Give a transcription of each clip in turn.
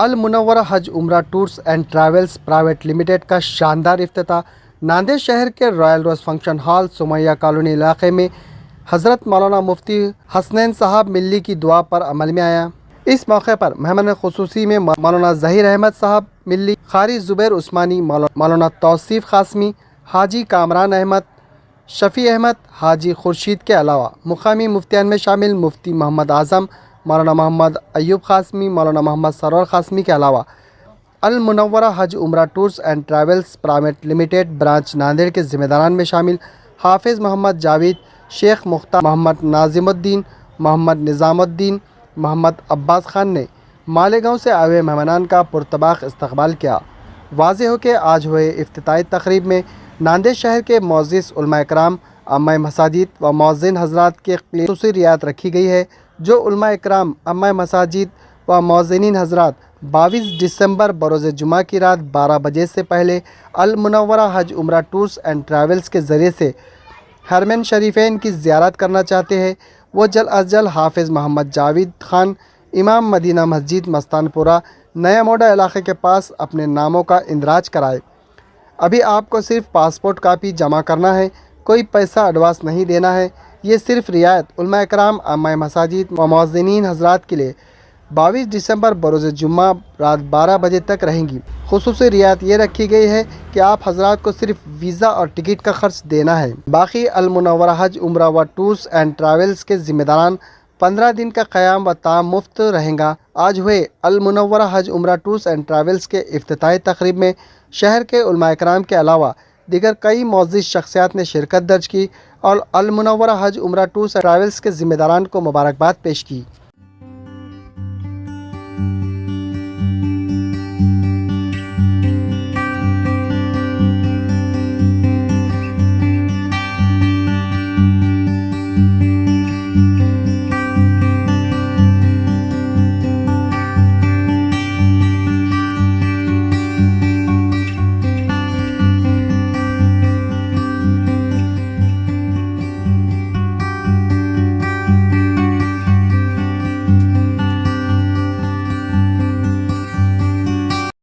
المنورہ حج عمرہ tours and travels private limited کا شاندار افتتاح ناندیڑ شہر کے royal rose function hall Sumaiya colony علاقے میں حضرت مولانا مفتی حسنین صاحب ملی کی دعا پر عمل میں آیا۔ اس موقع پر مہمان خصوصی میں مولانا ظہیر احمد صاحب ملی، قاری زبیر عثمانی، مولانا توصیف قاسمی، حاجی کامران احمد، شفیع احمد، حاجی خورشید کے علاوہ مقامی مفتیان میں شامل مفتی محمد اعظم، مولانا محمد ایوب قاسمی، مولانا محمد سرور قاسمی کے علاوہ المنورہ حج عمرہ tours and travels private limited branch Nanded کے ذمہ داران میں شامل حافظ محمد جاوید، شیخ مختار، محمد ناظم الدین، محمد نظام الدین، محمد عباس خان نے مالیگاؤں سے آئے ہوئے مہمانان کا پرتباق استقبال کیا۔ واضح ہو کہ آج ہوئے افتتاحی تقریب میں ناندیڑ شہر کے معزز علماء اکرام، عامہ مساجد و مؤذن حضرات کے لیے خصوصی رعایت رکھی گئی ہے، جو علماء اکرام، عامہ مساجد و مؤذنین حضرات 22 دسمبر بروز جمعہ کی رات 12 بجے سے پہلے المنورہ حج عمرہ ٹورز اینڈ ٹریولز کے ذریعے سے حرمین شریفین کی زیارت کرنا چاہتے ہیں، وہ جلد از جلد حافظ محمد جاوید خان، امام مدینہ مسجد مستان پورہ نیا موڈا علاقے کے پاس اپنے ناموں کا اندراج کرائے۔ ابھی آپ کو صرف پاسپورٹ کاپی جمع کرنا ہے، کوئی پیسہ ایڈوانس نہیں دینا ہے۔ یہ صرف رعایت علماء اکرام، عامہ مساجد و مؤذنین حضرات کے لیے 22 دسمبر بروز جمعہ رات 12 بجے تک رہیں گی۔ خصوصی رعایت یہ رکھی گئی ہے کہ آپ حضرات کو صرف ویزا اور ٹکٹ کا خرچ دینا ہے۔ باقی المنورہ حج عمرہ و ٹورز اینڈ ٹریولز کے ذمہ داران 15 دن کا قیام و طعام مفت رہیں گا۔ آج ہوئے المنورہ حج عمرہ ٹورز اینڈ ٹریولز کے افتتاحی تقریب میں شہر کے علماء اکرام کے علاوہ دیگر کئی معزز شخصیات نے شرکت درج کی اور المنورہ حج عمرہ ٹورز اینڈ ٹریولز کے ذمہ داران کو مبارکباد پیش کی۔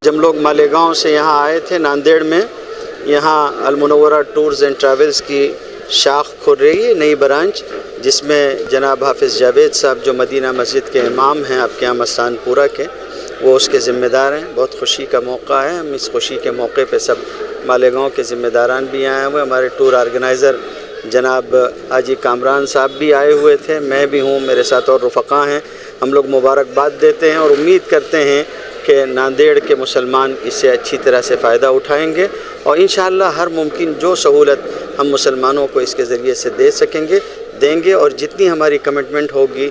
جب لوگ مالیگاؤں سے یہاں آئے تھے ناندیڑ میں، یہاں المنورہ ٹورز اینڈ ٹریولز کی شاخ کھل رہی ہے، نئی برانچ، جس میں جناب حافظ جاوید صاحب جو مدینہ مسجد کے امام ہیں آپ کے یہاں مستان پورہ کے، وہ اس کے ذمہ دار ہیں۔ بہت خوشی کا موقع ہے، ہم اس خوشی کے موقع پہ سب مالیگاؤں کے ذمہ داران بھی آئے ہوئے، ہمارے ٹور آرگنائزر جناب حاجی کامران صاحب بھی آئے ہوئے تھے، میں بھی ہوں، میرے ساتھ اور رفقا ہیں۔ ہم لوگ مبارکباد دیتے ہیں اور امید کرتے ہیں کہ ناندیڑ کے مسلمان اس سے اچھی طرح سے فائدہ اٹھائیں گے اور انشاءاللہ ہر ممکن جو سہولت ہم مسلمانوں کو اس کے ذریعے سے دے سکیں گے دیں گے، اور جتنی ہماری کمٹمنٹ ہوگی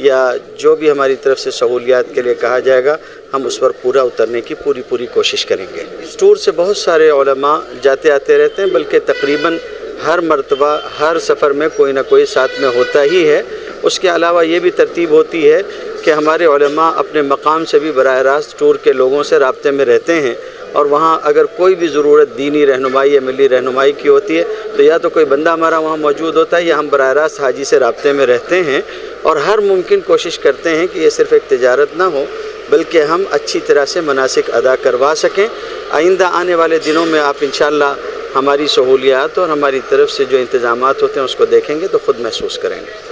یا جو بھی ہماری طرف سے سہولیات کے لیے کہا جائے گا ہم اس پر پورا اترنے کی پوری کوشش کریں گے۔ اس ٹور سے بہت سارے علماء جاتے آتے رہتے ہیں، بلکہ تقریباً ہر مرتبہ ہر سفر میں کوئی نہ کوئی ساتھ میں ہوتا ہی ہے۔ اس کے علاوہ یہ بھی ترتیب ہوتی ہے کہ ہمارے علماء اپنے مقام سے بھی براہ راست ٹور کے لوگوں سے رابطے میں رہتے ہیں، اور وہاں اگر کوئی بھی ضرورت دینی رہنمائی یا ملی رہنمائی کی ہوتی ہے تو یا تو کوئی بندہ ہمارا وہاں موجود ہوتا ہے یا ہم براہ راست حاجی سے رابطے میں رہتے ہیں، اور ہر ممکن کوشش کرتے ہیں کہ یہ صرف ایک تجارت نہ ہو بلکہ ہم اچھی طرح سے مناسک ادا کروا سکیں۔ آئندہ آنے والے دنوں میں آپ انشاءاللہ ہماری سہولیات اور ہماری طرف سے جو انتظامات ہوتے ہیں اس کو دیکھیں گے تو خود محسوس کریں گے۔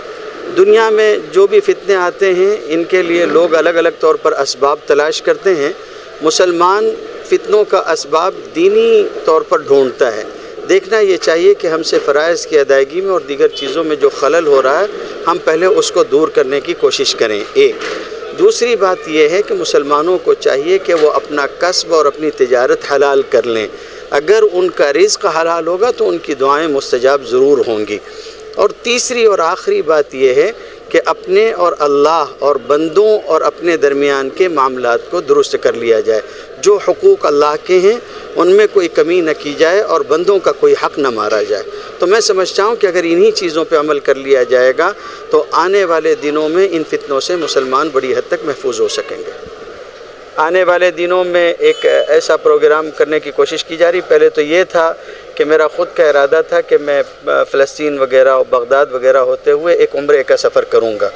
دنیا میں جو بھی فتنے آتے ہیں ان کے لیے لوگ الگ الگ طور پر اسباب تلاش کرتے ہیں۔ مسلمان فتنوں کا اسباب دینی طور پر ڈھونڈتا ہے۔ دیکھنا یہ چاہیے کہ ہم سے فرائض کی ادائیگی میں اور دیگر چیزوں میں جو خلل ہو رہا ہے ہم پہلے اس کو دور کرنے کی کوشش کریں۔ ایک دوسری بات یہ ہے کہ مسلمانوں کو چاہیے کہ وہ اپنا کسب اور اپنی تجارت حلال کر لیں۔ اگر ان کا رزق حلال ہوگا تو ان کی دعائیں مستجاب ضرور ہوں گی۔ اور تیسری اور آخری بات یہ ہے کہ اپنے اور اللہ اور بندوں اور اپنے درمیان کے معاملات کو درست کر لیا جائے۔ جو حقوق اللہ کے ہیں ان میں کوئی کمی نہ کی جائے اور بندوں کا کوئی حق نہ مارا جائے۔ تو میں سمجھتا ہوں کہ اگر انہی چیزوں پہ عمل کر لیا جائے گا تو آنے والے دنوں میں ان فتنوں سے مسلمان بڑی حد تک محفوظ ہو سکیں گے۔ آنے والے دنوں میں ایک ایسا پروگرام کرنے کی کوشش کی جا رہی۔ پہلے تو یہ تھا کہ میرا خود کا ارادہ تھا کہ میں فلسطین وغیرہ اور بغداد وغیرہ ہوتے ہوئے ایک عمرے کا سفر کروں گا،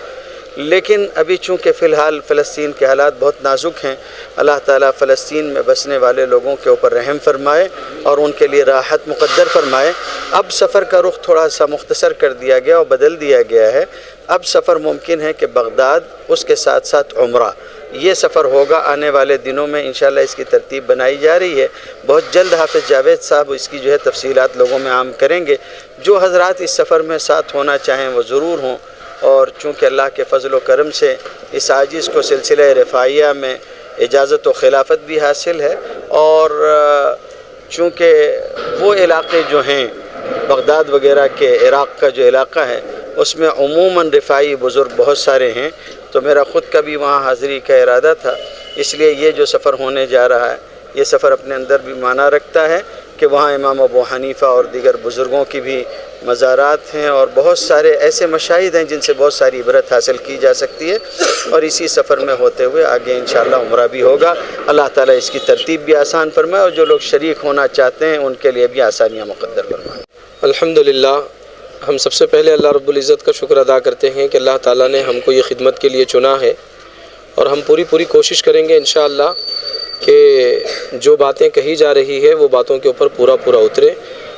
لیکن ابھی چونکہ فی الحال فلسطین کے حالات بہت نازک ہیں، اللہ تعالیٰ فلسطین میں بسنے والے لوگوں کے اوپر رحم فرمائے اور ان کے لیے راحت مقدر فرمائے۔ اب سفر کا رخ تھوڑا سا مختصر کر دیا گیا اور بدل دیا گیا ہے۔ اب سفر ممکن ہے کہ بغداد، اس کے ساتھ ساتھ عمرہ، یہ سفر ہوگا آنے والے دنوں میں انشاءاللہ۔ اس کی ترتیب بنائی جا رہی ہے، بہت جلد حافظ جاوید صاحب اس کی تفصیلات لوگوں میں عام کریں گے۔ جو حضرات اس سفر میں ساتھ ہونا چاہیں وہ ضرور ہوں، اور چونکہ اللہ کے فضل و کرم سے اس عاجز کو سلسلہ رفاعیہ میں اجازت و خلافت بھی حاصل ہے، اور چونکہ وہ علاقے جو ہیں بغداد وغیرہ کے عراق کا جو علاقہ ہے اس میں عموماً رفاعی بزرگ بہت سارے ہیں، تو میرا خود کا بھی وہاں حاضری کا ارادہ تھا، اس لیے یہ جو سفر ہونے جا رہا ہے یہ سفر اپنے اندر بھی معنی رکھتا ہے کہ وہاں امام ابو حنیفہ اور دیگر بزرگوں کی بھی مزارات ہیں، اور بہت سارے ایسے مشاہد ہیں جن سے بہت ساری عبرت حاصل کی جا سکتی ہے، اور اسی سفر میں ہوتے ہوئے آگے انشاءاللہ عمرہ بھی ہوگا۔ اللہ تعالیٰ اس کی ترتیب بھی آسان فرمائے، اور جو لوگ شریک ہونا چاہتے ہیں ان کے لیے بھی آسانیاں مقدر فرمائے۔ الحمدللہ، ہم سب سے پہلے اللہ رب العزت کا شکر ادا کرتے ہیں کہ اللہ تعالیٰ نے ہم کو یہ خدمت کے لیے چنا ہے، اور ہم پوری کوشش کریں گے انشاءاللہ کہ جو باتیں کہی جا رہی ہے وہ باتوں کے اوپر پورا اترے۔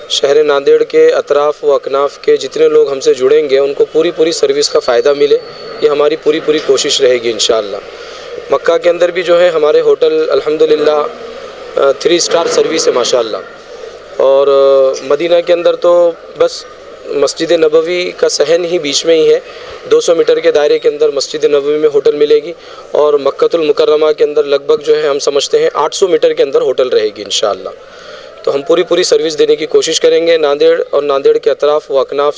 شہر ناندیڑ کے اطراف و اکناف کے جتنے لوگ ہم سے جڑیں گے ان کو پوری سروس کا فائدہ ملے، یہ ہماری پوری کوشش رہے گی انشاءاللہ۔ مکہ کے اندر بھی جو ہے ہمارے ہوٹل الحمدللہ 3 اسٹار سروس ہے ماشاءاللہ، اور مدینہ کے اندر تو بس مسجد نبوی کا صحن ہی بیچ میں ہی ہے، 200 میٹر کے دائرے کے اندر مسجد نبوی میں ہوٹل ملے گی، اور مکۃ المکرمہ کے اندر لگ بھگ جو ہے ہم سمجھتے ہیں 800 میٹر کے اندر ہوٹل رہے گی انشاءاللہ۔ تو ہم پوری سروس دینے کی کوشش کریں گے۔ ناندیڑ اور ناندیڑ کے اطراف و اکناف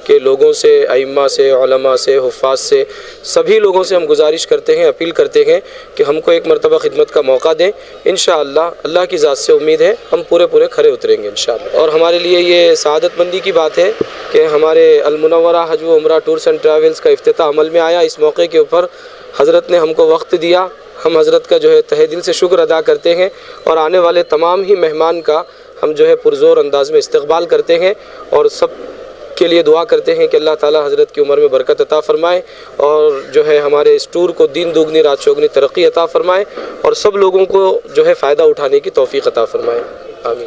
کے لوگوں سے، ائمہ سے، علماء سے، حفاظ سے، سبھی لوگوں سے ہم گزارش کرتے ہیں، اپیل کرتے ہیں کہ ہم کو ایک مرتبہ خدمت کا موقع دیں انشاءاللہ۔ اللہ کی ذات سے امید ہے ہم پورے کھرے اتریں گے انشاءاللہ۔ اور ہمارے لیے یہ سعادت مندی کی بات ہے کہ ہمارے المنورہ حج و عمرہ ٹورز اینڈ ٹریولز کا افتتاح عمل میں آیا۔ اس موقع کے اوپر حضرت نے ہم کو وقت دیا، ہم حضرت کا جو ہے تہہ دل سے شکر ادا کرتے ہیں، اور آنے والے تمام ہی مہمان کا ہم جو ہے پرزور انداز میں استقبال کرتے ہیں، اور سب کے لیے دعا کرتے ہیں کہ اللہ تعالی حضرت کی عمر میں برکت عطا فرمائے، اور جو ہے ہمارے اس ٹور کو دین دوگنی رات چوگنی ترقی عطا فرمائے، اور سب لوگوں کو جو ہے فائدہ اٹھانے کی توفیق عطا فرمائے، آمین۔